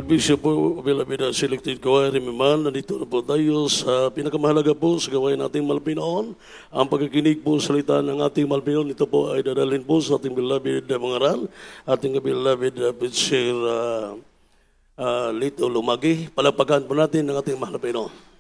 Archbishop po, Bilabida Selected Choir, Rimiman, nandito na po tayo sa pinakamahalaga po sa gawain nating Malpinoon. Ang pagkikinig po salita ng ating Malpinoon, ito po ay dadalhin po sa ating beloved na mangaral, ating beloved Pitcher Lito Lumagi. Palapagan po natin ng ating Malpinoon.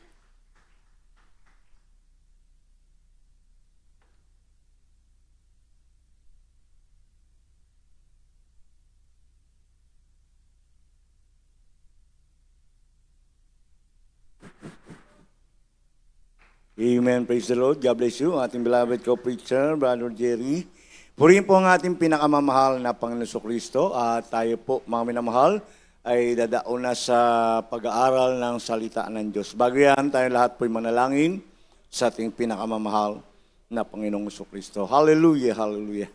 Amen. Praise the Lord. God bless you. Ating beloved co-preacher, Brother Jerry. Purihin po ang ating pinakamamahal na Panginoon Kristo at tayo po, mga minamahal, ay dadaon na sa pag-aaral ng salita ng Diyos. Bago yan, tayo lahat po'y manalangin sa ating pinakamamahal na Panginoong Kristo. Hallelujah, hallelujah.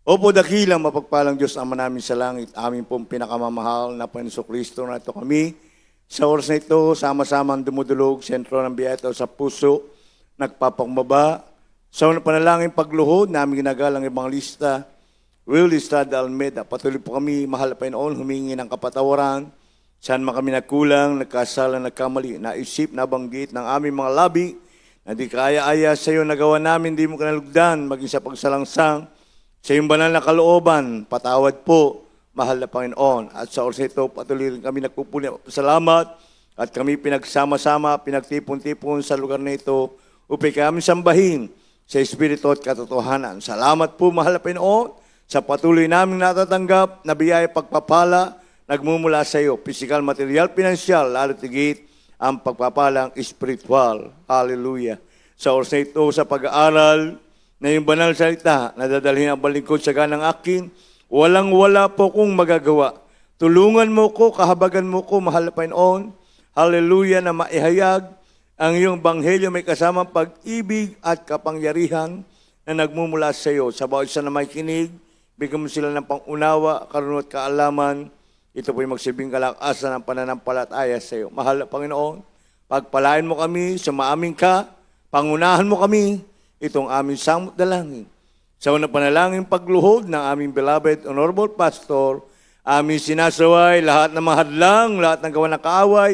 Opo, dakilang mapagpalang Diyos, Ama namin sa langit, amin pong pinakamamahal na Panginoong Kristo na ito kami. Sa oras na ito, sama-samang dumudulog, sentro ng biyaya sa puso, nagpapakumbaba. Sa unang panalangin pagluhod, namin ginagalang ibang lista, Will Estrada Almeida. Patuloy po kami, mahal na Panginoon, humingi ng kapatawaran. Saan man kami nagkulang, nagkasala, nagkamali, naisip, nabanggit ng aming mga labi, na di kaya-aya sa iyo nagawa namin, di mo kanalugdan, maging sa pagsalangsang, sa iyong banal na kalooban, patawad po, mahal na Panginoon. At sa oras ito, patuloy rin kami nagpupuli. Salamat at kami pinagsama-sama, pinagtipon-tipon sa lugar na ito upang kami sambahin sa Espiritu at katotohanan. Salamat po, mahal na Panginoon, sa patuloy naming natatanggap na biyaya pagpapala nagmumula sa iyo. Physical, material, pinansyal, lalo tigit ang pagpapalang espiritual. Hallelujah. Sa oras na ito, sa pag-aaral na yung banal salita na dadalhin ang balingkod sa ganang akin, walang-wala po kong magagawa. Tulungan mo ko, kahabagan mo ko, mahal na Panginoon. Hallelujah, na maihayag ang iyong banghelyo may kasamang pag-ibig at kapangyarihan na nagmumula sa iyo. Sa bawat isa na may kinig, bigyan mo sila ng pangunawa, karunong at kaalaman. Ito po'y magsibing kalakasan ng pananampalataya sa iyo. Mahal na Panginoon, pagpalain mo kami, sumaamin ka, pangunahan mo kami, itong aming samot dalangin. Sa unang panalangin pagluhod ng aming beloved Honorable Pastor, aming sinasaway lahat ng mga hadlang, lahat ng gawa ng kaaway,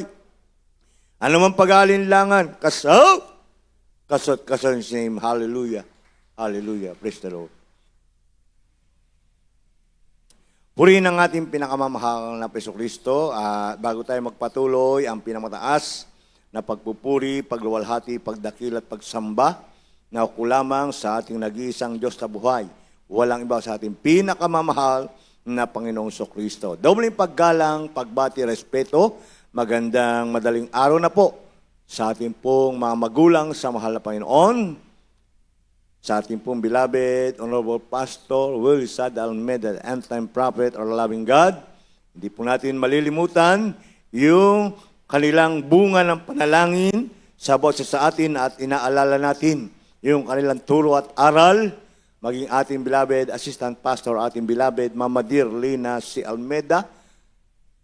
anumang pag-aalinlangan, kasot in His name. Hallelujah. Hallelujah. Praise the Lord. Purihin ang ating pinakamamahal na Peso Kristo. Bago tayo magpatuloy, ang pinamataas na pagpupuri, pagluwalhati, pagdakil at pagsamba, na ako lamang sa ating nag-iisang Diyos na buhay. Walang iba sa ating pinakamamahal na Panginoong Kristo. Dobling paggalang, pagbati, respeto, magandang madaling araw na po sa ating pong mga magulang sa mahal na Panginoon, sa ating pong beloved, Honorable Pastor, Will Estrada Almeida, end-time prophet or loving God. Hindi po natin malilimutan yung kanilang bunga ng panalangin sa bawat sa atin at inaalala natin yung kanilang turo at aral, maging ating beloved assistant pastor, ating beloved Mama Dear Lina C. Almeida,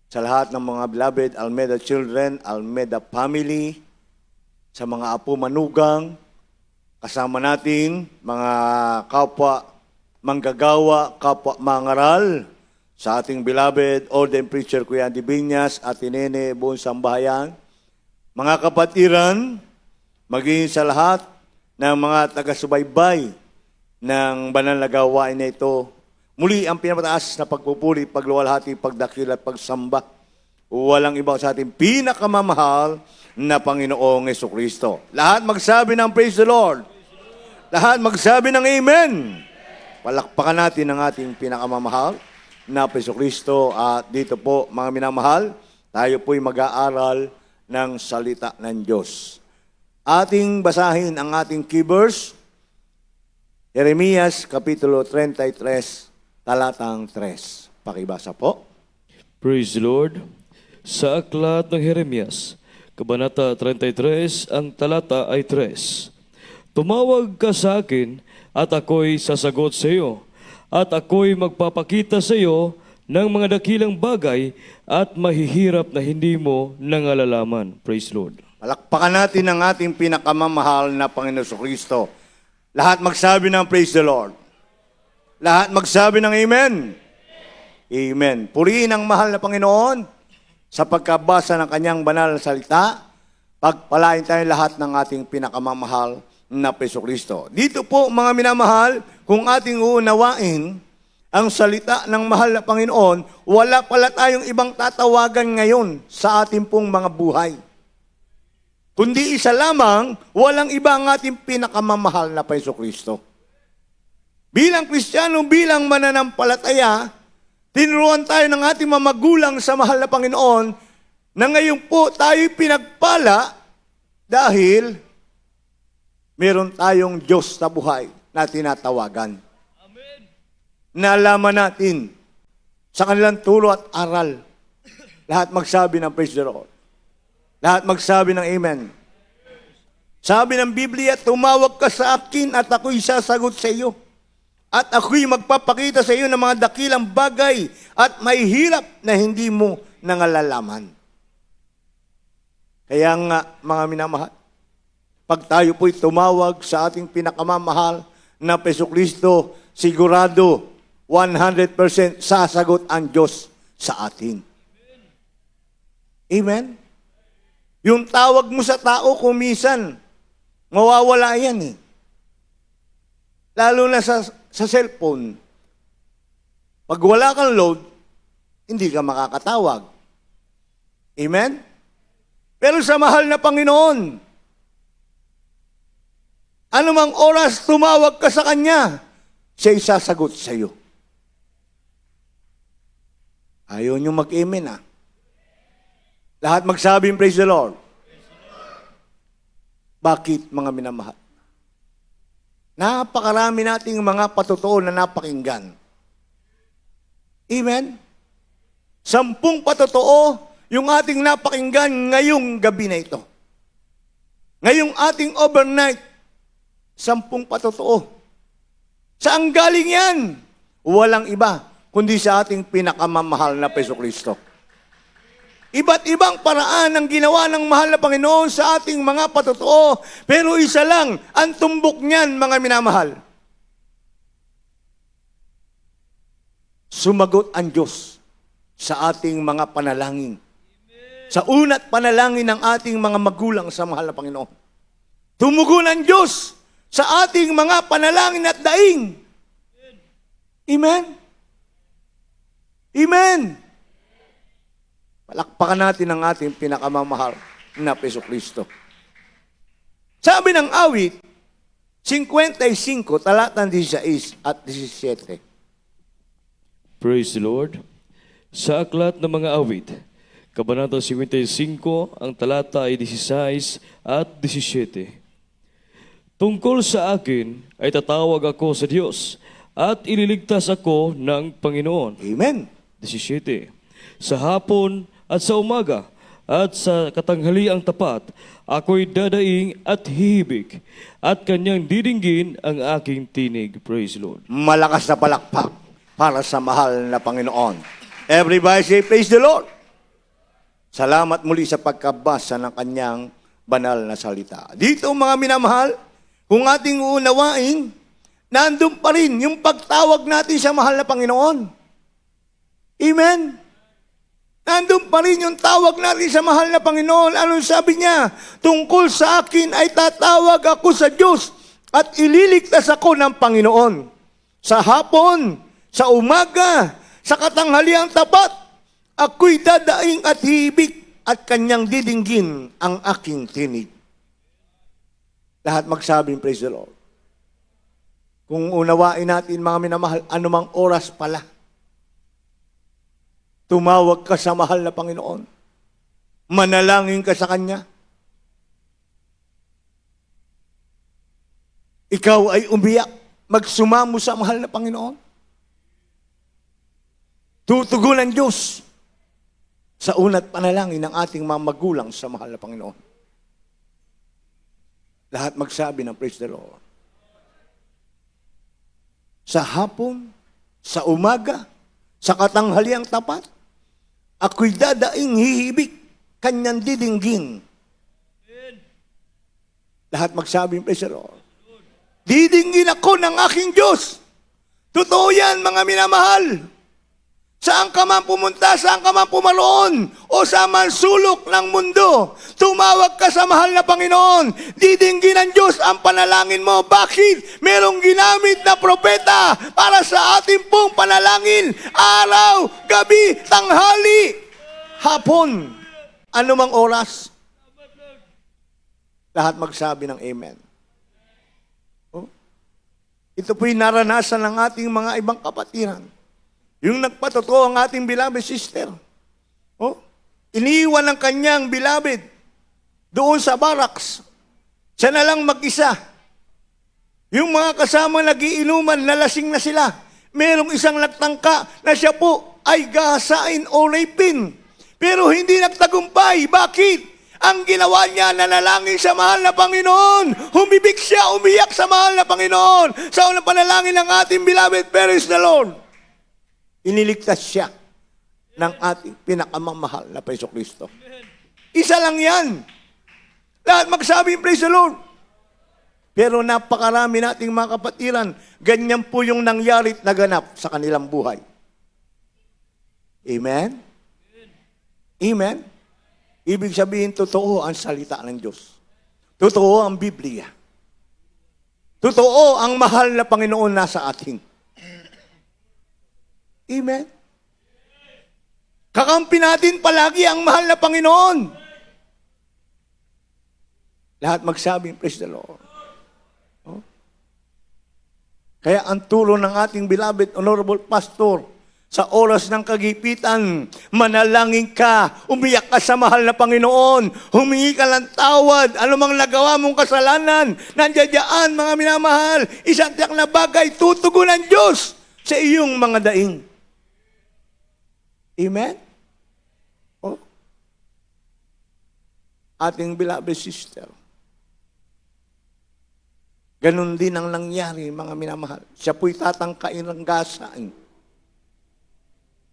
sa lahat ng mga beloved Almeida children, Almeida family, sa mga apo manugang, kasama natin mga kapwa manggagawa, kapwa mangaral, sa ating beloved ordained preacher Kuya Andy Binyas, Ate Nene, buong sambahayan, mga kapatiran, maging sa lahat ng mga taga-subaybay ng banal na gawain na ito. Muli ang pinamataas na pagpupuri, pagluwalhati, pagdakil at pagsamba. Walang iba sa ating pinakamamahal na Panginoong Jesucristo. Lahat magsabi ng praise the Lord. Lahat magsabi ng amen. Palakpakan natin ang ating pinakamamahal na Jesucristo. At dito po, mga minamahal, tayo po'y mag-aaral ng salita ng Diyos. Ating basahin ang ating key verse, Jeremias Kapitulo 33, talatang 3. Pakibasa po. Praise the Lord. Sa aklat ng Jeremias, Kabanata 33, ang talata ay 3. Tumawag ka sa akin at ako'y sasagot sa iyo, at ako'y magpapakita sa iyo ng mga dakilang bagay at mahihirap na hindi mo nangalalaman. Praise the Lord. Palakpakan natin ang ating pinakamamahal na Panginoon Kristo. Lahat magsabi ng praise the Lord. Lahat magsabi ng amen. Amen. Purihin ang mahal na Panginoon. sa pagkabasa ng kanyang banal na salita. Pagpalain tayo lahat ng ating pinakamamahal na Jesucristo. Dito po mga minamahal, kung ating uunawain ang salita ng mahal na Panginoon, wala pala tayong ibang tatawagan ngayon sa ating pong mga buhay. Kundi isa lamang, walang iba ang ating pinakamamahal na Jesucristo. Bilang Kristiyano, bilang mananampalataya, tinuruan tayo ng ating mga magulang sa mahal na Panginoon na ngayon po tayo'y pinagpala dahil meron tayong Diyos na buhay na tinatawagan. Amen. Nalaman natin sa kanilang turo at aral. Lahat magsabi ng praise the Lord. Lahat magsabi ng amen. Sabi ng Biblia, tumawag ka sa akin at ako'y sasagot sa iyo. At ako'y magpapakita sa iyo ng mga dakilang bagay at may hirap na hindi mo nangalalaman. Kaya nga, mga minamahal, pag tayo po'y tumawag sa ating pinakamamahal na Jesucristo, sigurado 100% sasagot ang Diyos sa atin. Amen? Yung tawag mo sa tao kumisan, mawawala yan eh. Lalo na sa cellphone. Pag wala kang load, hindi ka makakatawag. Amen? Pero sa mahal na Panginoon, anumang oras tumawag ka sa Kanya, siya'y sasagot sa iyo. Ayaw niyo mag-amen ah. Lahat magsabing praise the Lord. Bakit mga minamahal? Napakarami nating mga patotoo na napakinggan. Amen? 10 patotoo yung ating napakinggan ngayong gabi na ito. Ngayong ating overnight, 10 patotoo. Saan galing yan? Walang iba, kundi sa ating pinakamamahal na Jesucristo. Iba't ibang paraan ang ginawa ng mahal na Panginoon sa ating mga patotoo, pero isa lang ang tumbok niyan, mga minamahal. Sumagot ang Diyos sa ating mga panalangin. Sa una't panalangin ng ating mga magulang sa mahal na Panginoon. Tumugon ang Diyos sa ating mga panalangin at daing. Amen? Amen? Palakpakan natin ang ating pinakamamahal na Jesucristo. Sabi ng awit, 55, talatang 16 at 17. Praise the Lord. Sa aklat ng mga awit, Kabanata 55, ang talata ay 16 at 17. Tungkol sa akin ay tatawag ako sa Diyos at ililigtas ako ng Panginoon. Amen. 17. Sa hapon at sa umaga at sa katanghaliang tapat, ako'y dadaing at hihibik at kanyang didinggin ang aking tinig. Praise the Lord. Malakas na palakpak para sa mahal na Panginoon. Everybody say, praise the Lord. Salamat muli sa pagkabasa ng kanyang banal na salita. Dito mga minamahal, kung ating uunawain, nandun pa rin yung pagtawag natin sa mahal na Panginoon. Amen? Nandun pa rin yung tawag natin sa mahal na Panginoon. Anong sabi niya? Tungkol sa akin ay tatawag ako sa Diyos at ililigtas ako ng Panginoon. Sa hapon, sa umaga, sa katanghaliang tapat, ako'y dadaing at hibik at kanyang didinggin ang aking tinig. Lahat magsabing praise the Lord. Kung unawain natin mga minamahal, anumang oras pala, tumawag ka sa mahal na Panginoon. Manalangin ka sa Kanya. Ikaw ay umiyak, magsumamo sa mahal na Panginoon. Tutugon ang Diyos sa una't panalangin ng ating mga magulang sa mahal na Panginoon. Lahat magsabi ng praise the Lord. Sa hapon, sa umaga, sa katanghaliang tapat, ako'y dadaing hihibik, kanyang didinggin. Lahat magsabi ng praise the Lord. Didinggin ako ng aking Diyos. Totoo yan, mga minamahal. Saan ka man pumunta, saan ka man pumaroon, o o sa man sulok ng mundo, tumawag ka sa mahal na Panginoon. Didinggin ng Diyos ang panalangin mo. Bakit? Merong ginamit na propeta para sa ating pong panalangin. Araw, gabi, tanghali, hapon, anumang oras. Lahat magsabi ng amen. Oh? Ito po'y naranasan ng ating mga ibang kapatiran. Yung nagpatotoo ang ating beloved sister. Oh? Iniwan ng kanyang beloved doon sa barracks. Siya na lang mag-isa. Yung mga kasama nagiinuman, nalasing na sila. Merong isang nagtangka na siya po ay gahasain o rapin. Pero hindi nagtagumpay. Bakit? Ang ginawa niya, nanalangin sa mahal na Panginoon. Humibig siya, umiyak sa mahal na Panginoon. Sa unang panalangin ng ating beloved, praise the Lord. Iniligtas siya ng ating pinakamamahal na Hesus Kristo. Isa lang yan. Lahat magsabi, praise the Lord. Pero napakarami nating mga kapatiran, ganyan po yung nangyari at naganap sa kanilang buhay. Amen? Amen? Ibig sabihin, totoo ang salita ng Diyos. Totoo ang Biblia. Totoo ang mahal na Panginoon nasa ating. Amen? Kakampi natin palagi ang mahal na Panginoon. Lahat magsabi, praise the Lord. Oh? Kaya ang tulong ng ating beloved honorable pastor, sa oras ng kagipitan, manalangin ka, umiyak ka sa mahal na Panginoon, humingi ka ng tawad, anumang nagawa mong kasalanan, nandiyan mga minamahal, isang tiyak na bagay, tutugon ng Diyos sa iyong mga daing. Amen? Oh. Ating beloved sister, ganun din ang nangyari, mga minamahal. Siya po'y tatangkain ng gasaan.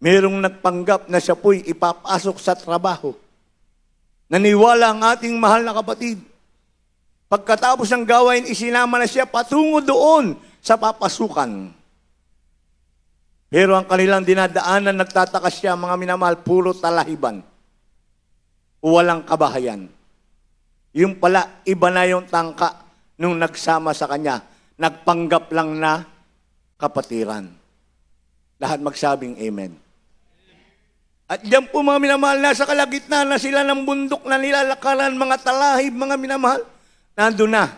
Merong nagpanggap na siya po'y ipapasok sa trabaho. Naniwala ang ating mahal na kapatid. Pagkatapos ng gawain, isinama na siya patungo doon sa papasukan. Pero ang kanilang dinadaanan, nagtataka siya, mga minamahal, puro talahiban. Walang kabahayan. Yung pala, iba na yung tangka nung nagsama sa kanya. Nagpanggap lang na kapatiran. Lahat magsabing amen. At diyan po mga minamahal, nasa kalagitnaan na sila ng bundok na nilalakaran, mga talahib, mga minamahal. Nandun na.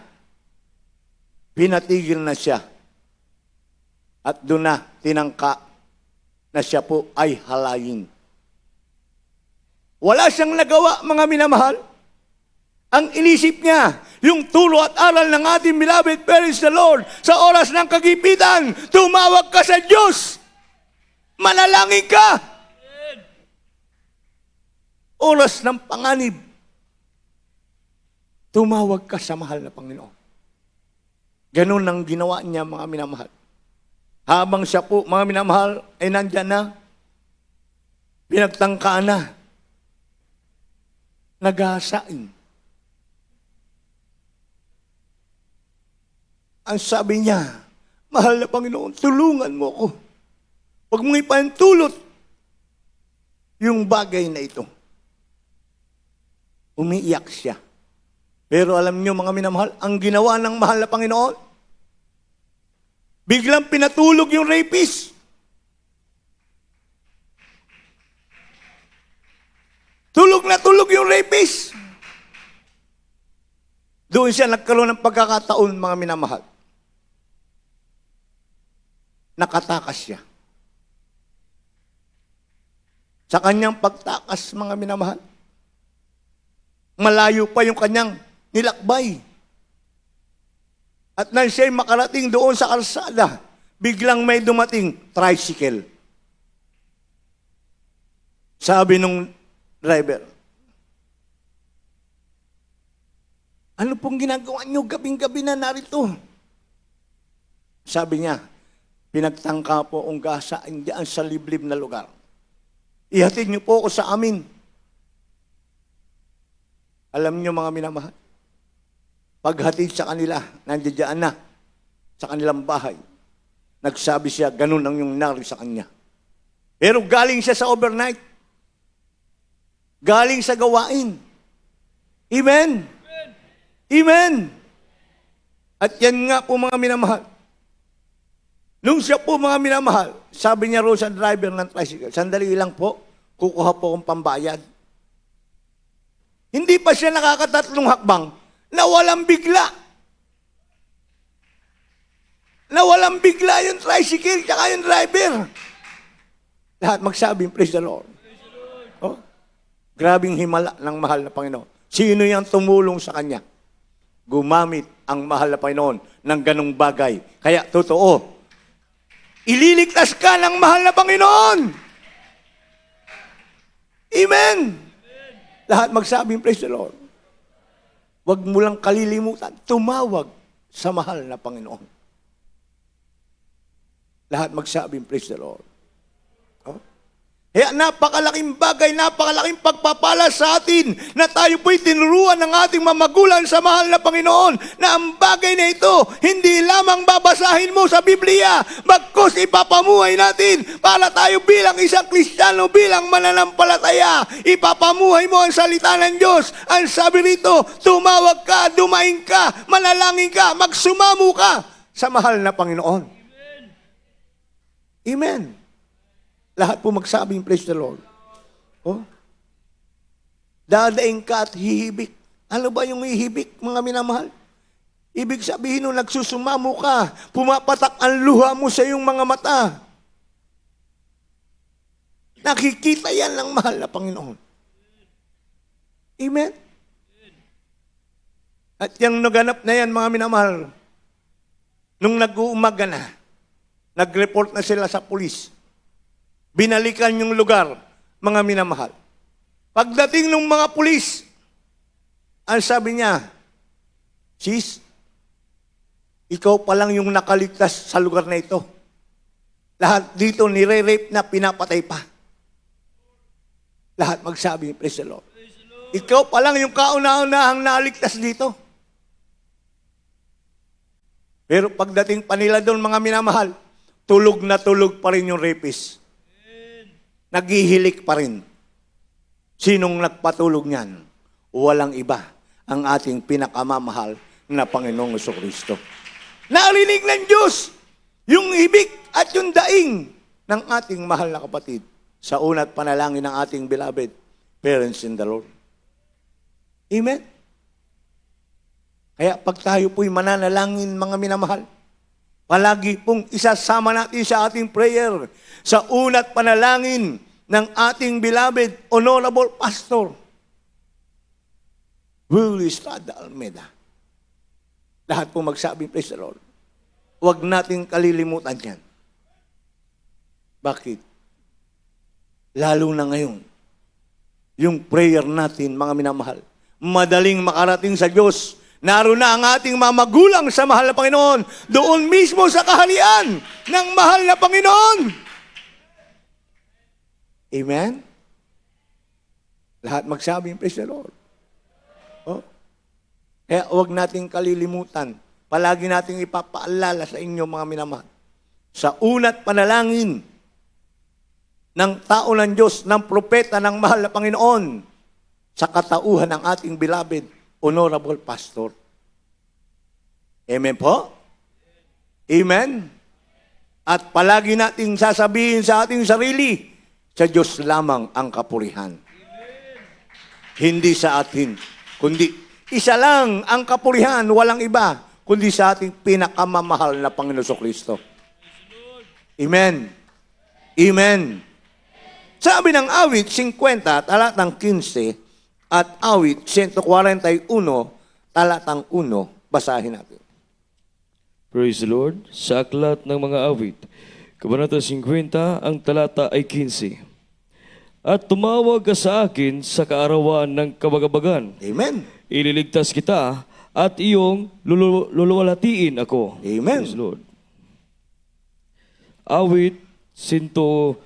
Pinatigil na siya. At doon na tinangka na siya po ay halayin. Wala siyang nagawa, mga minamahal. Ang inisip niya, yung tulo at aral ng ating beloved, praise the Lord, sa oras ng kagipitan, tumawag ka sa Diyos. Manalangin ka. Oras ng panganib, tumawag ka sa mahal na Panginoon. Ganun ang ginawa niya, mga minamahal. Habang siya po, mga minamahal, ay nandyan na, pinagtangkaan na, naghasain. Ang sabi niya, mahal na Panginoon, tulungan mo ako. Huwag mong ipantulot yung bagay na ito. Umiiyak siya. Pero alam niyo, mga minamahal, ang ginawa ng mahal na Panginoon, biglang pinatulog yung rapist. Tulog na tulog yung rapist. Doon siya nagkaroon ng pagkakataon, mga minamahal. Nakatakas siya. Sa kanyang pagtakas, mga minamahal, malayo pa yung kanyang nilakbay. At nang siya'y makarating doon sa kalsada, biglang may dumating tricycle. Sabi nung driver, ano pong ginagawa niyo gabing-gabi na narito? Sabi niya, pinagtangka po ang gasaan diyan sa liblib na lugar. Ihatid niyo po ako sa amin. Alam niyo, mga minamahal, paghatid sa kanila, nandiyan na, sa kanilang bahay, nagsabi siya, ganun ang yung nari sa kanya. Pero galing siya sa overnight. galing sa gawain. Amen? Amen? At yan nga po mga minamahal. Nung siya po mga minamahal, sabi niya roon sa driver ng tricycle, sandali lang po, kukuha po akong pambayad. Hindi pa siya nakakatatlong hakbang, nawalang bigla. Nawalang bigla yung tricycle, tsaka yung driver. Lahat magsabing, praise the Lord. Oh, grabing himala ng mahal na Panginoon. Sino yung tumulong sa kanya? Gumamit ang mahal na Panginoon ng ganong bagay. Kaya totoo, ililigtas ka ng mahal na Panginoon. Amen. Lahat magsabing, praise the Lord. Huwag mo lang kalilimutan, tumawag sa mahal na Panginoon. Lahat magsabing, praise the Lord. Oh? Kaya napakalaking bagay, napakalaking pagpapala sa atin na tayo po'y tinuruan ng ating mamagulang sa mahal na Panginoon na ang bagay na ito, hindi lamang babasahin mo sa Biblia, bagkus ipapamuhay natin para tayo bilang isang Kristiyano, bilang mananampalataya. Ipapamuhay mo ang salita ng Diyos. Ang sabi rito, tumawag ka, dumaing ka, manalangin ka, magsumamu ka sa mahal na Panginoon. Amen. Lahat po magsabing, praise the Lord. Oh? Dadaing ka at hihibik. Ano ba yung hihibik, mga minamahal? Ibig sabihin nung nagsusumamo ka, pumapatak ang luha mo sa iyong mga mata. Nakikita yan ng mahal na Panginoon. Amen? At yung naganap na yan, mga minamahal, nung nag-uumaga na, nag-report na sila sa pulis. Binalikan yung lugar, mga minamahal. Pagdating ng mga pulis, ang sabi niya, sis, ikaw pa lang yung nakaligtas sa lugar na ito. Lahat dito nire-rape na, pinapatay pa. Lahat magsabi, praise the Lord. Ikaw pa lang yung kauna-unahang naligtas dito. Pero pagdating pa nila doon, mga minamahal, tulog na tulog pa rin yung rapist. Naghihilik pa rin. Sinong nagpatulog niyan? Walang iba, ang ating pinakamamahal na Panginoong Jesucristo. Narinig ng Diyos yung hibik at yung daing ng ating mahal na kapatid sa una't panalangin ng ating beloved parents in the Lord. Amen? Kaya pag tayo po'y mananalangin, mga minamahal, palagi pong isasama natin sa ating prayer sa una't panalangin ng ating beloved Honorable Pastor Willie Estrada Almeida. Lahat po magsabing, praise the Lord. Huwag nating kalilimutan yan. Bakit? Lalo na ngayon, yung prayer natin, mga minamahal, madaling makarating sa Diyos. Naroon na ang ating mamagulang sa mahal na Panginoon, doon mismo sa kaharian ng mahal na Panginoon. Amen? Lahat magsabing, praise the Lord. Oh. Kaya huwag nating kalilimutan. Palagi nating ipapaalala sa inyo, mga minamahal. Sa una't panalangin ng tao ng Diyos, ng propeta ng mahal na Panginoon, sa katauhan ng ating beloved Honorable Pastor. Amen po? Amen? At palagi nating sasabihin sa ating sarili, sa Diyos lamang ang kapurihan. Hindi sa atin, kundi isa lang ang kapurihan, walang iba, kundi sa ating pinakamamahal na Panginoon Jesucristo. Amen? Amen? Sabi ng awit 50, talatang 15, at awit 141, talatang 1, basahin natin. Praise the Lord. Sa aklat ng mga awit, Kabanata 50, ang talata ay 15. At tumawag ka sa akin sa kaarawan ng kabagabagan. Amen. Ililigtas kita at iyong luluwalhatiin ako. Amen. Praise the Lord. Awit 141,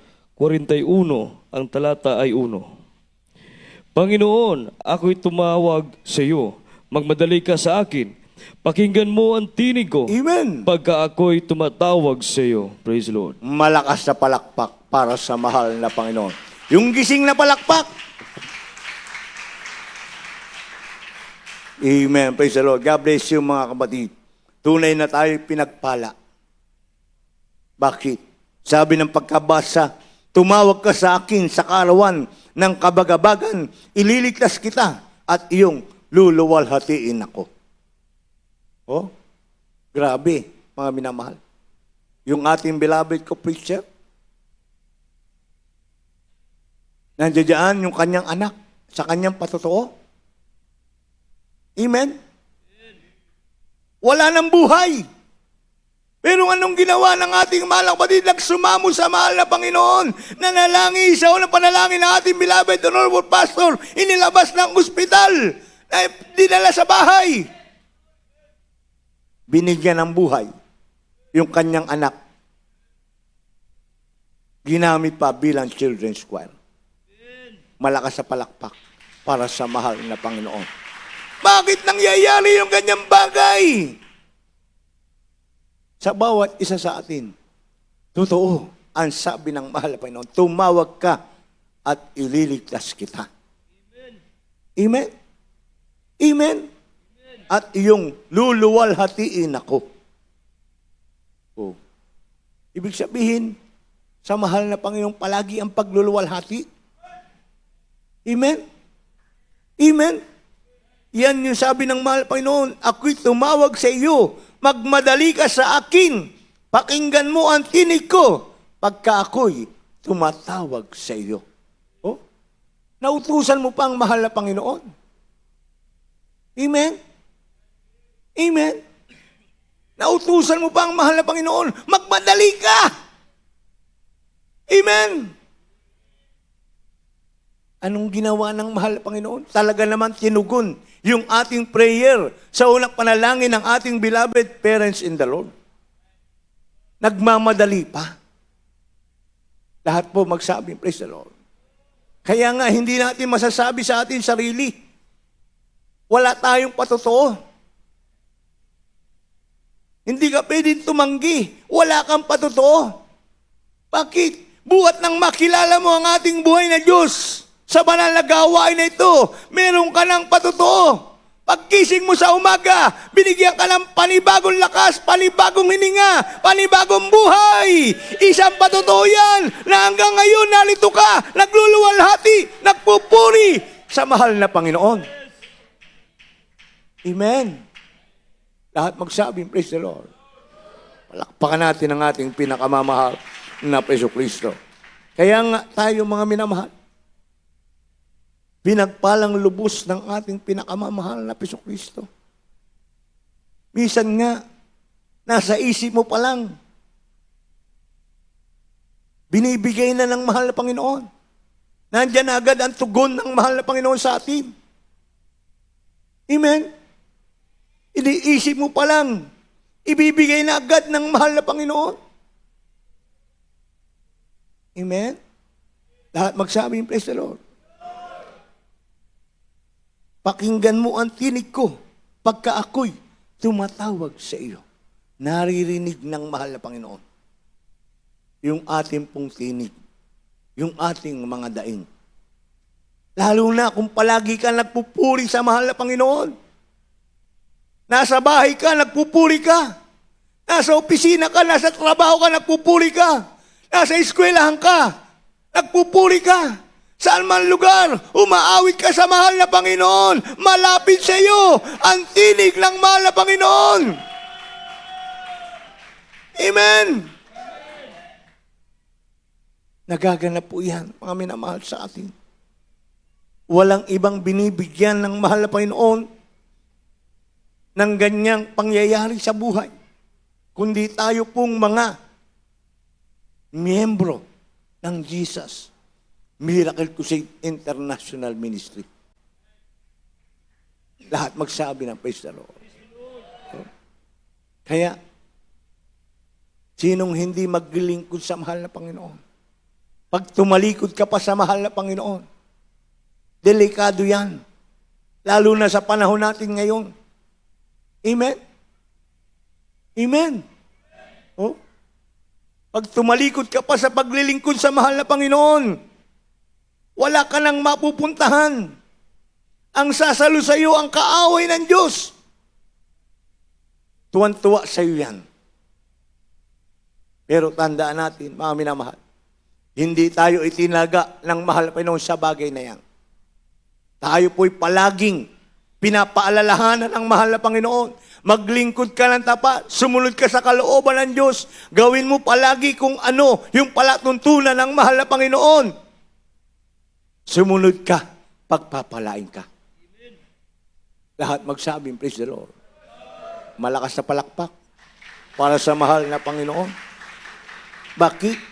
ang talata ay 1. Panginoon, ako'y tumawag sa iyo. Magmadali ka sa akin. Pakinggan mo ang tinig ko. Amen. Pagka ako'y tumatawag sa iyo. Praise the Lord. Malakas na palakpak para sa mahal na Panginoon. Yung gising na palakpak. Amen. Praise the Lord. God bless you mga kapatid. Tunay na tayo pinagpala. Bakit? Sabi ng pagkabasa, tumawag ka sa akin sa kaarawan ng kabagabagan, ililigtas kita at iyong luluwalhatiin ako. Oh, grabe mga minamahal. Yung ating beloved ko preacher, nandiyan dyan yung kanyang anak sa kanyang patotoo. Amen? Wala nang buhay. Pero anong ginawa ng ating mahal na kapatid? Nagsumamo sa mahal na Panginoon. Nanalangin sa unang panalangin ng ating beloved honorable pastor. Inilabas ng ospital. Dinala sa bahay. Binigyan ng buhay yung kanyang anak. Ginamit pa bilang children's choir. Malakas sa palakpak para sa mahal na Panginoon. Bakit nangyayari yung ganyang bagay? Sa bawat isa sa atin, totoo ang sabi ng mahal na Panginoon, tumawag ka at ililigtas kita. Amen? Amen? At iyong luluwalhatiin ako. Oh. Ibig sabihin, sa mahal na Panginoon palagi ang pagluluwalhati. Amen? Amen? Yan yung sabi ng mahal na Panginoon, ako'y tumawag sa iyo, magmadali ka sa akin, pakinggan mo ang tinig ko, pagka ako'y tumatawag sa iyo. Oh? Nautusan mo pa ang mahal na Panginoon. Amen? Amen? Nautusan mo pa ang mahal na Panginoon, magmadali ka! Amen? Anong ginawa ng mahal na Panginoon? Talaga naman tinugon yung ating prayer sa unang panalangin ng ating beloved parents in the Lord. Nagmamadali pa. Lahat po magsabi, praise the Lord. Kaya nga, hindi natin masasabi sa ating sarili. Wala tayong patotoo. Hindi ka pwedeng tumanggi. Wala kang patotoo. Bakit? Buhat nang makilala mo ang ating buhay na Diyos. Sa banal na gawain na ito, meron ka ng patotoo. Pagkising mo sa umaga, binigyan ka ng panibagong lakas, panibagong hininga, panibagong buhay. Isang patotoo yan na hanggang ngayon nalito ka, nagluluwalhati, nagpupuri sa mahal na Panginoon. Amen. Lahat magsabi, praise the Lord. Palakpakan natin ang ating pinakamamahal na Preso Kristo. Kaya nga tayo mga minamahal, pinagpalang lubos ng ating pinakamamahal na Preso Kristo. Minsan nga, nasa isip mo pa lang, binibigay na ng mahal na Panginoon. Nandyan na agad ang tugon ng mahal na Panginoon sa atin. Amen? Iniisip mo pa lang, ibibigay na agad ng mahal na Panginoon. Amen? Lahat magsabi, praise the Lord. Pakinggan mo ang tinig ko pagka ako'y tumatawag sa iyo. Naririnig ng mahal na Panginoon. Yung ating pong tinig. Yung ating mga daing. Lalo na kung palagi ka nagpupuri sa mahal na Panginoon. Nasa bahay ka, nagpupuri ka. Nasa opisina ka, nasa trabaho ka, nagpupuri ka. Nasa eskwelahan ka, nagpupuri ka. Saan man lugar, umaawit ka sa mahal na Panginoon. Malapit sa iyo ang tinig ng mahal na Panginoon. Amen. Nagaganap po yan, mga minamahal sa atin. Walang ibang binibigyan ng mahal na Panginoon ng ganyang pangyayari sa buhay, kundi tayo pong mga miyembro ng Jesus Miracle Crusade International Ministry. Lahat magsabi ng praise the Lord. Kaya, sinong hindi maglilingkod sa mahal na Panginoon? Pag tumalikod ka pa sa mahal na Panginoon, delikado yan. Lalo na sa panahon natin ngayon. Amen? Amen? Oh? Pag tumalikod ka pa sa paglilingkod sa mahal na Panginoon, wala ka nang mapupuntahan. Ang sasalo sa iyo, ang kaaway ng Diyos. Tuwan-tuwa sa iyo yan. Pero tandaan natin, mga minamahal, hindi tayo itinaga ng mahal na Panginoon sa bagay na yan. Tayo po'y palaging pinapaalalahanan ng mahal na Panginoon. Maglingkod ka ng tapat, sumunod ka sa kalooban ng Diyos. Gawin mo palagi kung ano yung palatuntunan ng mahal na Panginoon. Sumunod ka, pagpapalain ka. Lahat magsabing, praise the Lord. Malakas na palakpak para sa mahal na Panginoon. Bakit?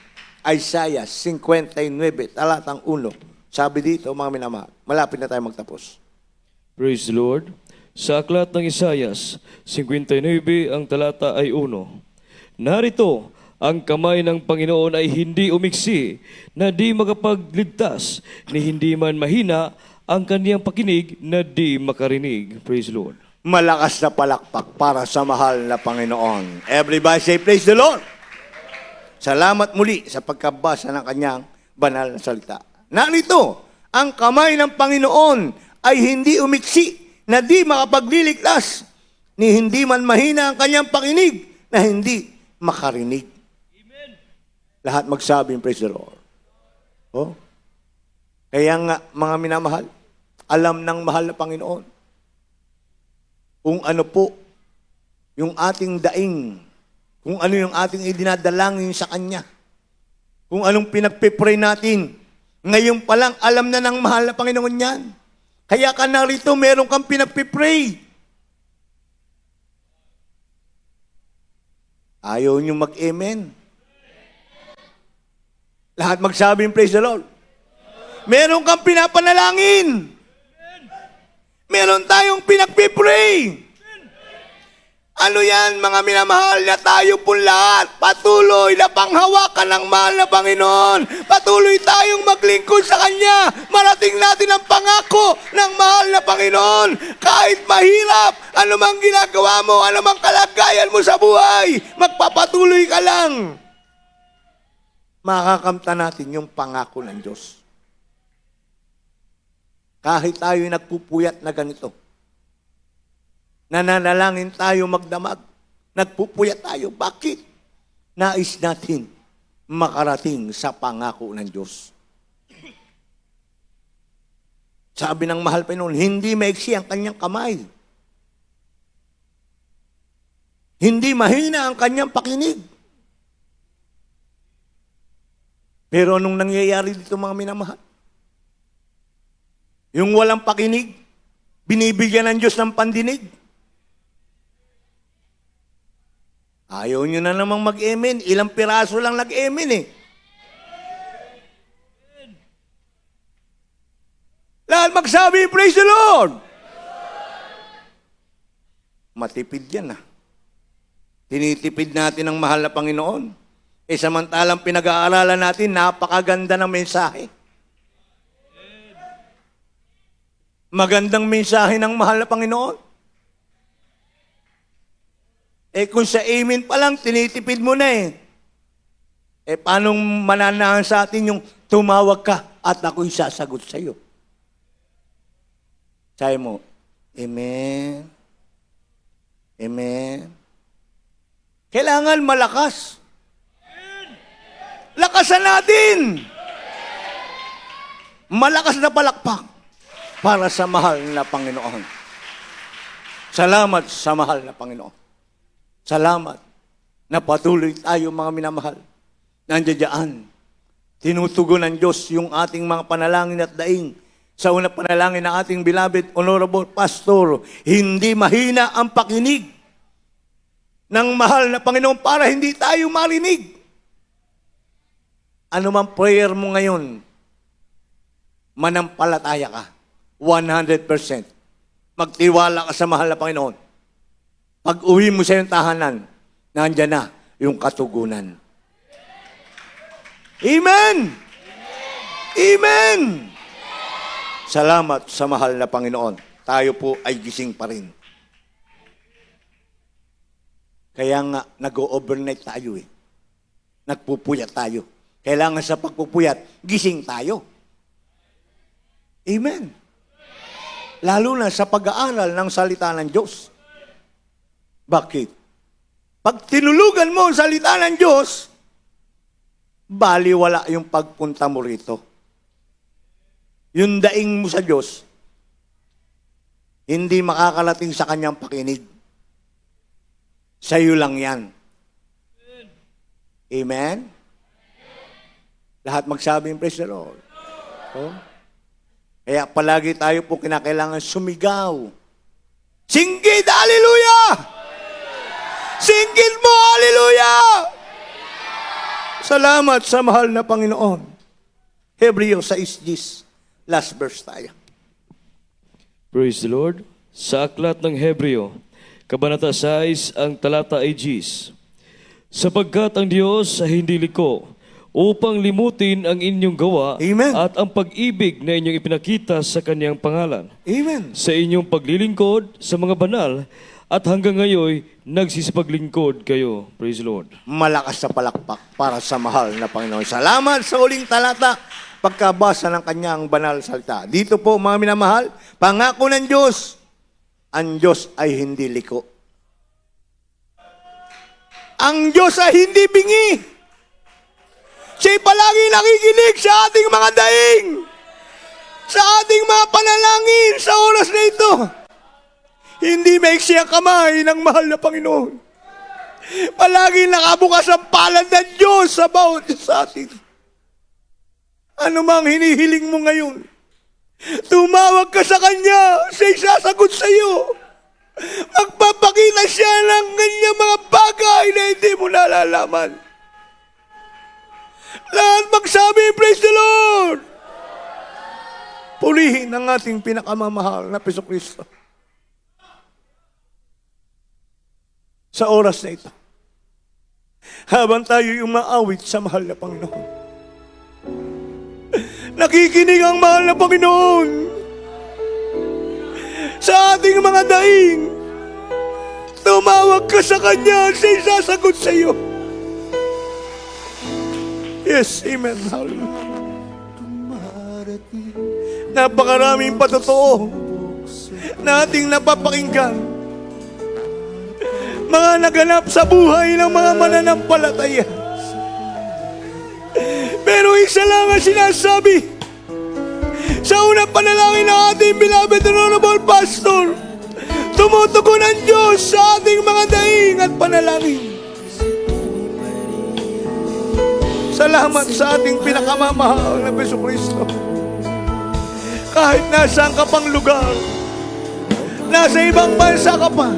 Isaiah 59, talatang 1. Sabi dito, mga minamahal, malapit na tayo magtapos. Praise the Lord. Sa aklat ng Isayas 59, ang talata ay 1. Narito, ang kamay ng Panginoon ay hindi umiksi, na di makapagligtas, ni hindi man mahina ang kaniyang pakinig na di makarinig. Praise the Lord. Malakas na palakpak para sa mahal na Panginoon. Everybody say, praise the Lord. Salamat muli sa pagkabasa ng kanyang banal na salita. Narito, ang kamay ng Panginoon ay hindi umiksi, na di makapagliligtas, ni hindi man mahina ang kanyang pakinig, na hindi makarinig. Amen. Lahat magsabing, praise the Lord. Oh? Kaya nga, mga minamahal, alam ng mahal na Panginoon kung ano po yung ating daing, kung ano yung ating idinadalangin sa Kanya, kung anong pinagpipray natin. Ngayon pa lang, alam na ng mahal na Panginoon yan. Kaya ka narito, meron kang pinagpipray. Ayaw nyo mag-amen. Lahat magsabing, praise the Lord. Meron kang pinapanalangin. Meron tayong pinagpipray. Ano yan, mga minamahal, na tayo po lahat patuloy na panghawakan ng mahal na Panginoon. Patuloy tayong maglingkod sa Kanya. Marating natin ang pangako ng mahal na Panginoon. Kahit mahirap, anumang ginagawa mo, anumang kalagayan mo sa buhay, magpapatuloy ka lang. Makakamta natin yung pangako ng Diyos. Kahit tayo nagpupuyat na ganito, nananalangin tayo magdamag, nagpupuyat tayo. Bakit? Nais natin makarating sa pangako ng Diyos. Sabi ng mahal pa noon, hindi maiksi ang kanyang kamay. Hindi mahina ang kanyang pakinig. Pero anong nangyayari dito, mga minamahal? Yung walang pakinig, binibigyan ng Diyos ng pandinig. Ayaw nyo na namang mag-amen. Ilang piraso lang nag-amen eh. Lahat magsabi, praise the Lord! Matipid yan ah. Tinitipid natin ang mahal na Panginoon. Eh samantalang pinag-aaralan natin, napakaganda ng mensahe. Magandang mensahe ng mahal na Panginoon. Eh kung sa amen pa lang, tinitipid mo na eh. Eh paano mananahan sa atin yung tumawag ka at ako'y sasagot sa iyo? Sabi mo, amen. Amen. Kailangan malakas. Lakasan natin. Malakas na palakpak para sa mahal na Panginoon. Salamat sa mahal na Panginoon. Salamat na patuloy tayo, mga minamahal. Nandiyan, tinutugon ng Diyos yung ating mga panalangin at daing. Sa unang panalangin ng ating beloved, honorable pastor, hindi mahina ang pakinig ng mahal na Panginoon para hindi tayo marinig. Ano man prayer mo ngayon, manampalataya ka, 100%. Magtiwala ka sa mahal na Panginoon. Pag uwi mo sa iyong tahanan, nandiyan na yung katugunan. Amen! Amen! Salamat sa mahal na Panginoon. Tayo po ay gising pa rin. Kaya nga, nag-overnight tayo eh. Nagpupuyat tayo. Kailangan sa pagpupuyat, gising tayo. Amen. Lalo na sa pag-aaral ng salita ng Diyos. Bakit? Pag tinulugan mo ang salita ng Diyos, baliwala yung pagpunta mo rito. Yung daing mo sa Diyos, hindi makakalating sa kanyang pakinig. Sa iyo lang yan. Amen? Lahat magsabing praise the Lord. Oh? Kaya palagi tayo po kinakailangan sumigaw. Singgit, hallelujah! Singgit mo, hallelujah! Salamat sa mahal na Panginoon. Hebreo 6:10. Last verse tayo. Praise the Lord. Sa aklat ng Hebreo, Kabanata 6, ang talata ay 10. Sapagkat ang Diyos ay hindi liko upang limutin ang inyong gawa Amen. at ang pag-ibig na inyong ipinakita sa kanyang pangalan. Amen. Sa inyong paglilingkod sa mga banal at hanggang ngayon nagsisipaglingkod kayo. Praise the Lord. Malakas sa palakpak para sa mahal na Panginoon. Salamat sa uling talata pagkabasa ng kanyang banal salita. Dito po mga minamahal, pangako ng Diyos, ang Diyos ay hindi liko. Ang Diyos ay hindi bingi. Siya'y palagi nakikinig sa ating mga daing, sa ating mga panalangin sa oras na ito. Hindi maiksi ang kamay ng mahal na Panginoon. Palagi nakabukas ang palad ng Diyos sa bawat isa sa atin. Ano mang hinihiling mo ngayon, tumawag ka sa Kanya, siya'y sasagot sa iyo. Magpapakita siya ng kanyang mga bagay na hindi mo nalalaman. Lahat magsabi, praise the Lord! Purihin ang ating pinakamamahal na Jesucristo. Sa oras na ito, habang tayo yung maawit sa mahal na Panginoon, nakikinig ang mahal na Panginoon sa ating mga daing. Tumawag ka sa Kanya, siya'y sasagot sa iyo. Yes, amen. Hallelujah. Napakaraming patotoo na ating napapakinggan. Mga naganap sa buhay ng mga mananampalataya. Pero isa lang ang sinasabi sa unang panalangin ng ating beloved and honorable pastor, tumutugon ang Diyos sa ating mga daing at panalangin. Salamat sa ating pinakamamahal na Jesucristo. Kahit nasaan ka pang lugar, nasa ibang bansa ka pa,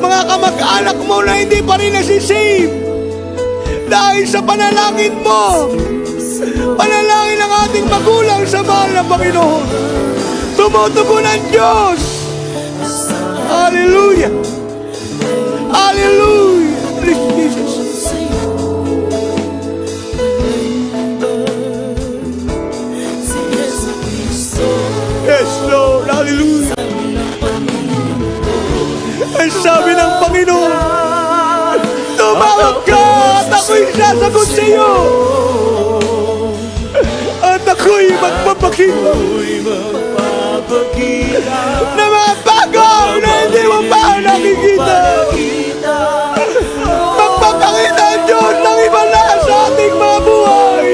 mga kamag-anak mo na hindi pa rin nasisave, dahil sa panalangin mo, panalangin ng ating magulang sa mahal na Panginoon, tumutugon ang Diyos. Hallelujah! Hallelujah! Praise Jesus! Yes, Lord! Hallelujah! Ang sabi ng Panginoon, tumawag ka at ako'y sasagot sa iyo. At ako'y magpapakita na mga bagay na hindi mo pa nakikita. Magpapakita ang Diyos ng iba na sa ating mga buhay.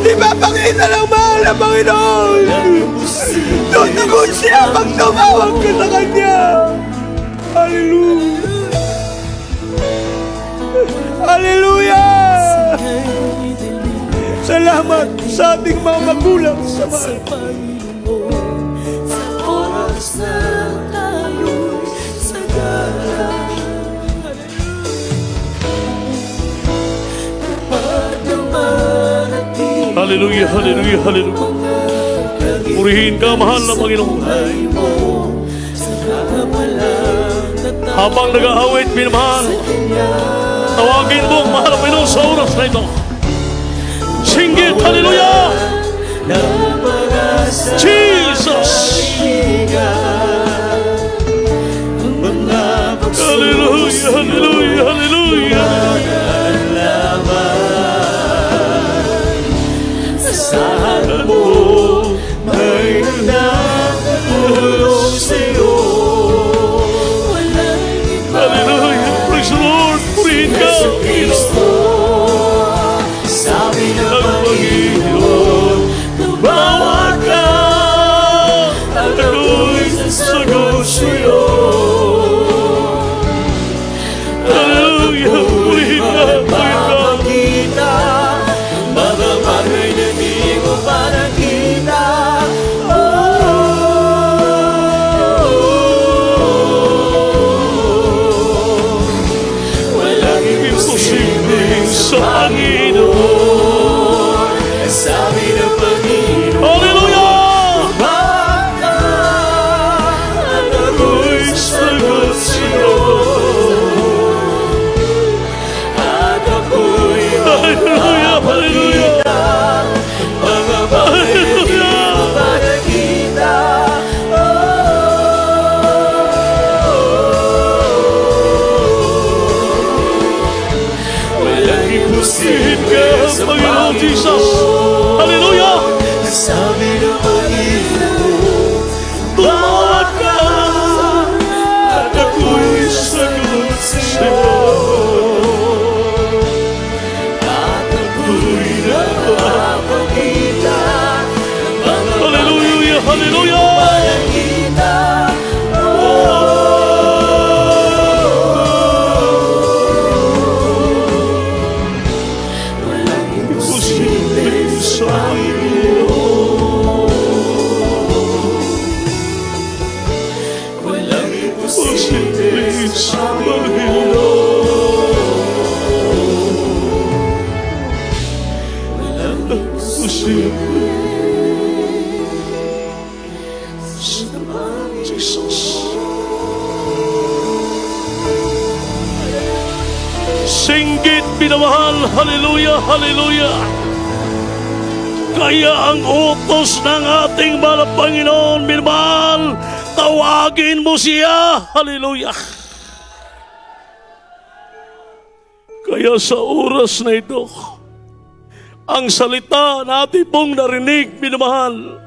Ipapakita ng mahal na Panginoon. Tutugon siya pag tumawag ka sa Kanya. Hallelujah! Hallelujah! Salamat sa ating mga magulang sa mahal. Sa oras na tayo'y sagala, kapag dumarating Hallelujah, hallelujah, hallelujah. Purihin ka, mahal na Panginoon. mo, sa nakapalang natawag Habang nag-aawit, minamahal, tawagin mo ang mahal na Panginoon sa oras na ito. Singgit, hallelujah! ng pag-asa Jesus! ang mga Hallelujah, hallelujah, hallelujah! asahan mo may Panginoon. Sabi ng Panginoon, Hallelujah! baka at ako'y sagot sa'yo. At ako'y Hallelujah! Hallelujah! mga pangilin makakita. Walang imposible sa Panginoon Jesus! Panginoon. Hallelujah! Sabi ng Panginoon, Tumawag ka! at ako'y sagot sa'yo. At ako'y napapakita ng mga Hallelujah! Hallelujah! makakita. Walang imposible sa Panginoon. Walang imposible sa Panginoon. Walang imposible sa Panginoon. Jesus. Singgit pinamahal, hallelujah, hallelujah. Kaya ang utos ng ating mahal na Panginoon, minamahal, tawagin mo siya, hallelujah. Kaya sa oras na ito, ang salita na ating pong narinig, minamahal,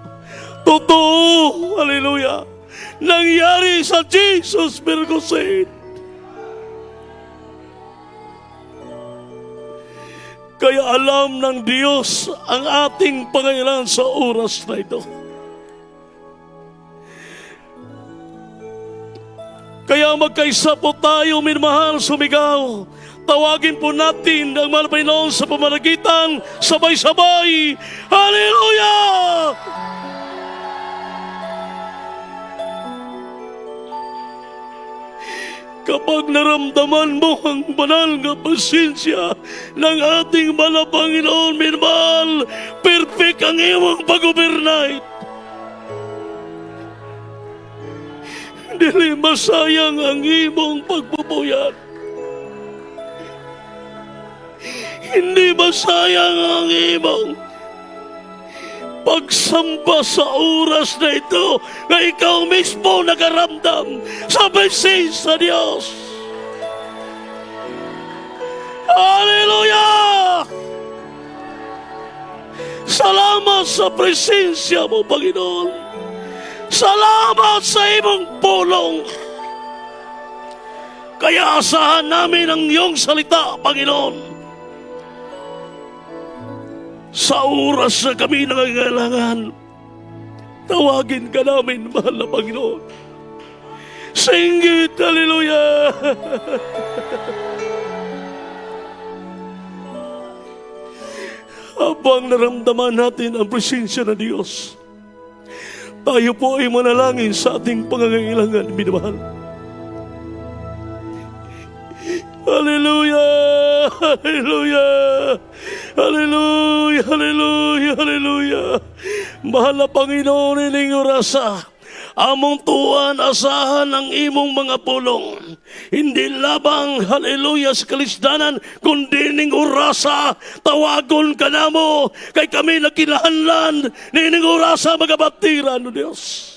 totoo, hallelujah, nangyari sa Jesus Miracle Saint. Kaya alam ng Diyos ang ating pangailangan sa oras na ito. Kaya magkaisa po tayo, minamahal, sumigaw. Tawagin po natin ang mahal na Panginoon sa pamamagitan, sabay-sabay. Hallelujah! Kapag naramdaman mo ang banal nga pasensya ng ating mahal na Panginoon, minamahal, perfect ang iyong pag-overnight. Dili masayang ang imong pagpupuyat. Hindi masayang ang imong pagsamba sa oras na ito na ikaw mismo nakaramdam sa presensya sa Diyos. Hallelujah! Salamat sa presensya mo, Panginoon. Salamat sa imong pulong. Kaya asahan namin ang iyong salita, Panginoon. Sa oras na kami nangangailangan, tawagin ka namin, mahal na Panginoon. Singgit, hallelujah! Habang naramdaman natin ang presensya ng Diyos, tayo po ay manalangin sa ating pangangailangan, minamahal. Hallelujah! Hallelujah! Hallelujah! Hallelujah! Hallelujah! Mahal na Panginoon, ining orasa, among tuwan asahan ang imong mga pulong. Hindi labang, hallelujah, sa kalisdanan, kundi ning orasa, tawagon ka na mo, kay kami nagkinahanlan, nining orasa magabatiran, o Diyos.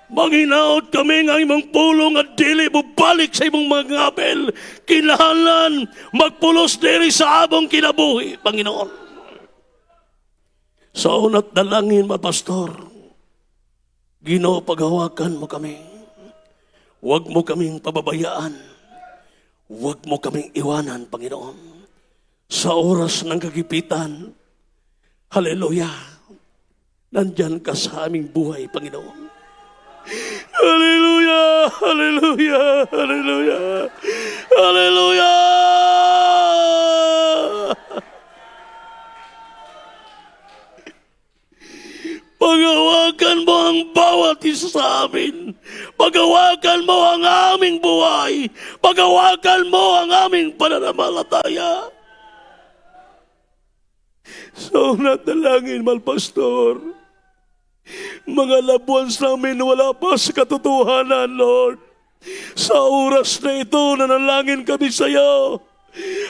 Manginaot kami ng imong pulong at dili mo balik sa imong mga ngapel. Kinahanglan magpulos diri sa abong kinabuhi, Panginoon. Sa unat dalangin, Pastor, Ginoo, paghawakan mo kami. Huwag mo kaming pababayaan. Huwag mo kaming iwanan, Panginoon. Sa oras ng kagipitan, hallelujah, nandyan ka sa aming buhay, Panginoon. Hallelujah! Hallelujah! Hallelujah! Hallelujah! Panghawakan mo ang bawat isa sa amin. Paghawakan mo ang aming buhay. Paghawakan mo ang aming pananampalataya. So, nadalangin, Malpastor. Mga loved ones namin wala pa sa katotohanan, Lord. Sa oras na ito, nanalangin kami sa iyo.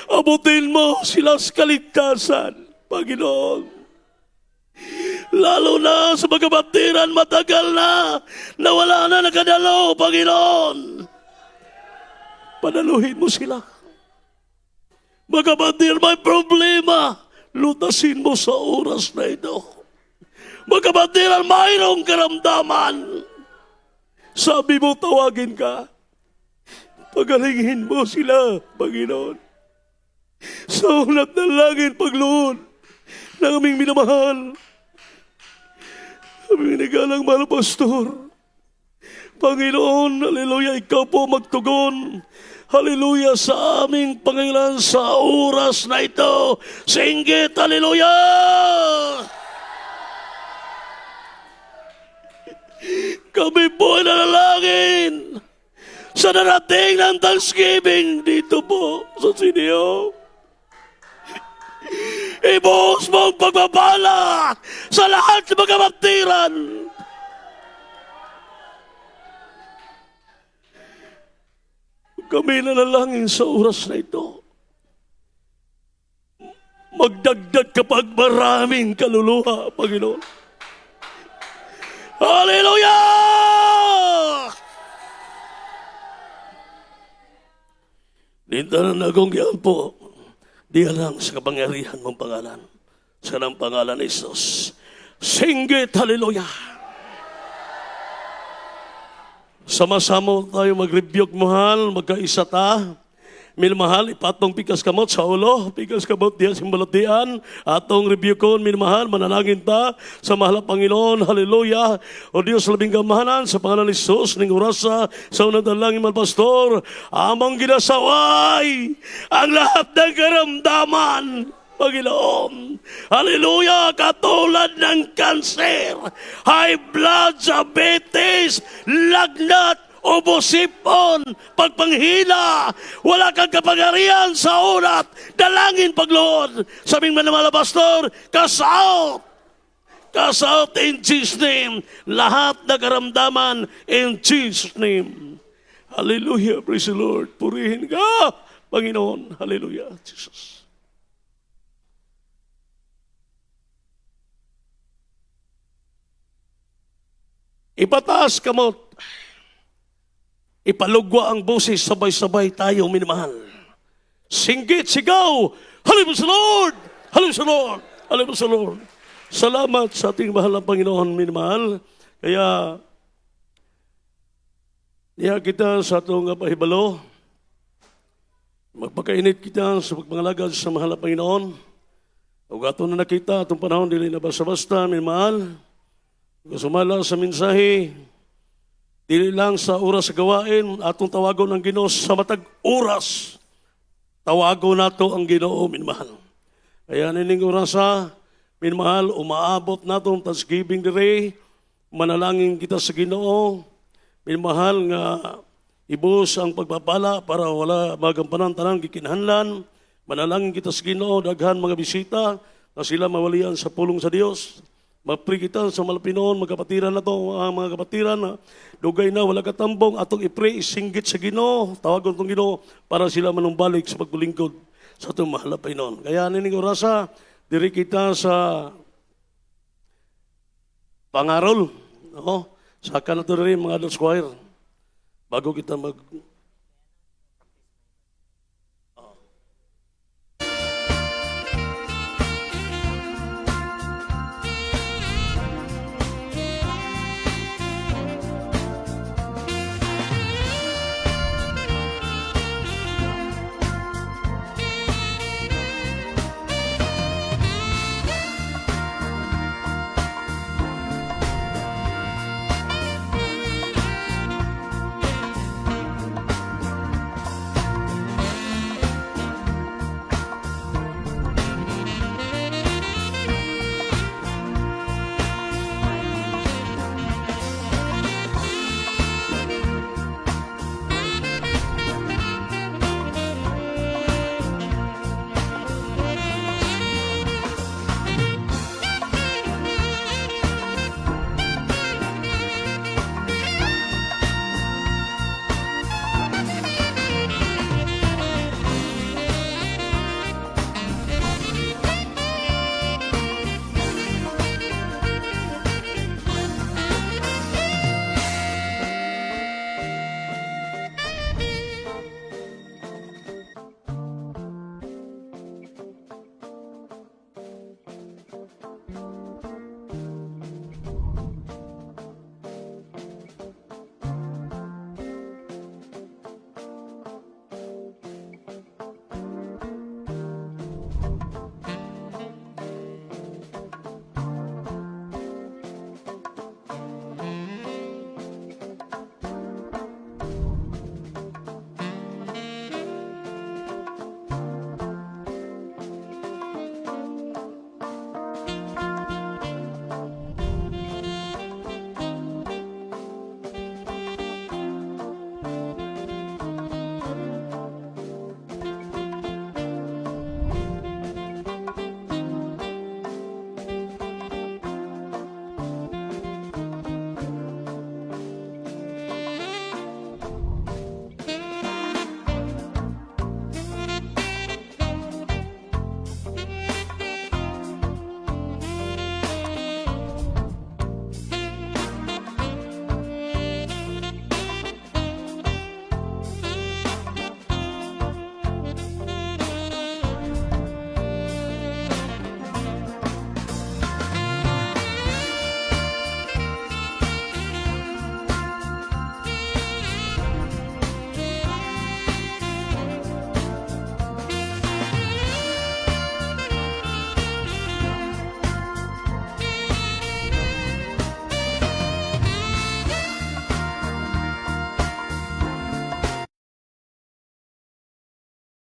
Abutin mo sila sa kaligtasan, Panginoon. Lalo na sa mga kapatiran, matagal na wala na nakadalo, Panginoon. Panaluhin mo sila. Mga kapatiran, may problema. Lutasin mo sa oras na ito. Mga kapatiran, mayroong karamdaman. Sabi mo, tawagin ka. Pagalingin mo sila, Panginoon. Sa unat na langit, pagluhod ng aming minamahal. Aming nagalang mahal, Pastor. Panginoon, haleluya, ikaw po magtugon. Haleluya sa aming Panginoon sa oras na ito. Singgit, haleluya! Kami po ay nanalangin sa darating ng Thanksgiving dito po sa Sineo. Ibuhos mo ang pagpapala sa lahat ng mga kapatiran. Kami nanalangin sa oras na ito. Magdagdag kapag maraming kaluluwa, Panginoon. Hallelujah! Dintanan na akong yan po. Diya lang sa kapangyarihan mong pangalan. Sa ng pangalan ni Jesus. Singgit, hallelujah! Sama-sama tayo mag-rebuke, mahal, magkaisa ta. Minamahal, ipatong pikas kamot sa ulo, pikas kamot diya simbalatian, atong rebukeon, minamahal, manalangin ta sa mahal na Panginoon, hallelujah. O Diyos, labing kamahanan, sa pangalan ni Jesus, ning orasa, sa unang dalangin, mal Pastor, amang ginasaway ang lahat ng karamdaman, Panginoon. Hallelujah! Katulad ng kanser, high blood, diabetes, lagnat, obosipon, pagpanghila, wala kang kapangyarihan sa ulat, dalangin pagluhod. Sabing manamala, Pastor, cast out in Jesus' name, lahat na karamdaman in Jesus' name. Hallelujah, praise the Lord. Purihin ka, Panginoon. Hallelujah, Jesus. Ipataas kamot. Ipalugwa ang boses, sabay-sabay tayo minamahal. Singgit, sigaw, hallelujah sa Lord! Hallelujah sa Lord! Hallelujah sa Lord! Salamat sa ating mahal na Panginoon, minamahal. Kaya, niya kita sa atong pahibalo. Magpakainit kita sa pagpangalagad sa mahal na Panginoon. Huwag ato na nakita atong panahon, dili na basta-basta, minamahal. Sumala sa mensahe, dili lang sa oras sa gawain, atong tawagon ang Ginoo sa matag oras. Tawagon nato ang Ginoo, minmahal. Kaya nining orasa, minmahal, umaabot natong Thanksgiving dire, manalangin kita sa Ginoo, minmahal nga ibus ang pagpapala para wala magampanan tanang gikinahanglan. Manalangin kita sa Ginoo, daghan mga bisita na sila mawalian sa pulong sa Dios. Mapri kita sa malapinoon, magkapatiran na to, mga kapatiran na dugay na, wala katambong, atong ipray, isinggit sa Ginoo, tawagon tong Ginoo para sila manumbalik sa paglingkod sa itong mahal na Panginoon. Kaya nining orasa, diri kita sa pangarol, no? Saka na to rin mga adult choir, bago kita mag...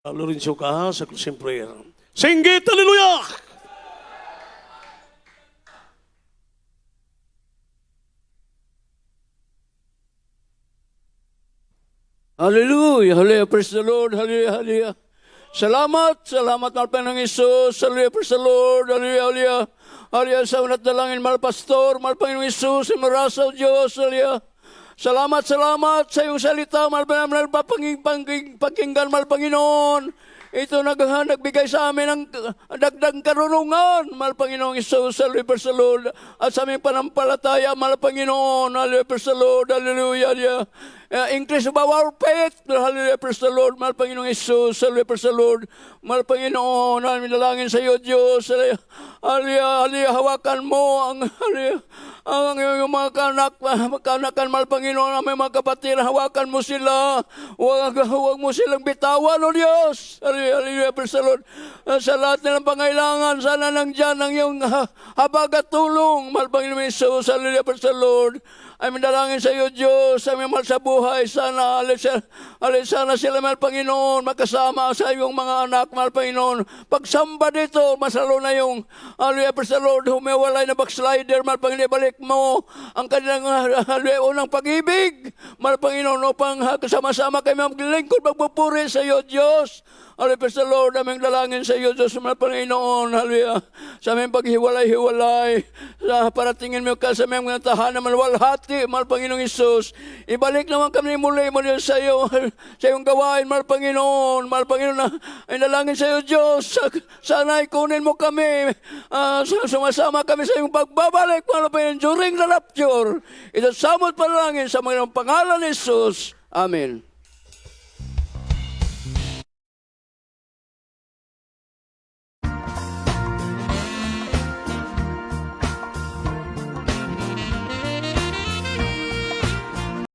Lorenzo ka sa closing prayer. Singgit, hallelujah! Hallelujah, hallelujah, praise the Lord, hallelujah, hallelujah. Salamat, salamat mahal Panginoong Isus, hallelujah, praise the Lord, hallelujah, hallelujah. Hallelujah, sa unat dalangin, mahal Pastor, mahal Panginoong Isus, imarasaw Diyos, hallelujah. Salamat, salamat sa iyong salita, mahal Panginoon, pakinggan, mahal Panginoon. Ito nagbigay sa amin ng dagdag karunungan, mahal Panginoong Isus, hallelujah, praise the Lord. At sa aming panampalataya, mahal Panginoon, hallelujah, praise the Lord, hallelujah, hallelujah. Increase of our faith, hallelujah, praise the Lord, mahal Panginoong Isus, hallelujah, praise the Lord. Mahal Panginoon, namin dalangin sa iyo, Diyos, hallelujah, hallelujah, hawakan mo ang, hallelujah, ang iyong mga kanakan, mahal Panginoon, ang mga kapatid, hawakan mo sila, huwag mo silang bitawan, O Diyos, hallelujah, praise the Lord. Sa lahat nilang pangailangan, sana nandyan ang iyong habag at tulong, mahal Panginoon Isus, hallelujah, praise the Lord. Ay mandalangin sa iyo, Diyos, sa aming mahal sa buhay. Sana sila, mahal Panginoon, makasama sa iyong mga anak, mahal Panginoon. Pagsamba dito, masalo na yung, hallelujah, praise the Lord, humiwalay na backslider, mahal Panginoon, balik mo ang kanilang, hallelujah, unang pag-ibig, mahal Panginoon, upang kasama-sama kayo maglilingkod, magpupuri sa iyo, Diyos. Hallelujah, praise the Lord, aming dalangin sa iyo, Diyos, mahal Panginoon, hallelujah, sa aming paghiwalay-hiwalay, para tingin mo ka sa aming mga tahanan, malwalhati, mahal Panginoong Isus. Ibalik naman kami muli mo sa iyo, sa iyong gawain, mahal Panginoon, ay dalangin sa iyo, Diyos, sana ikunin mo kami, sumasama kami sa iyong pagbabalik, mahal Panginoon, during the rapture. Ito samot panalangin sa mga pangalan ni Isus. Amen.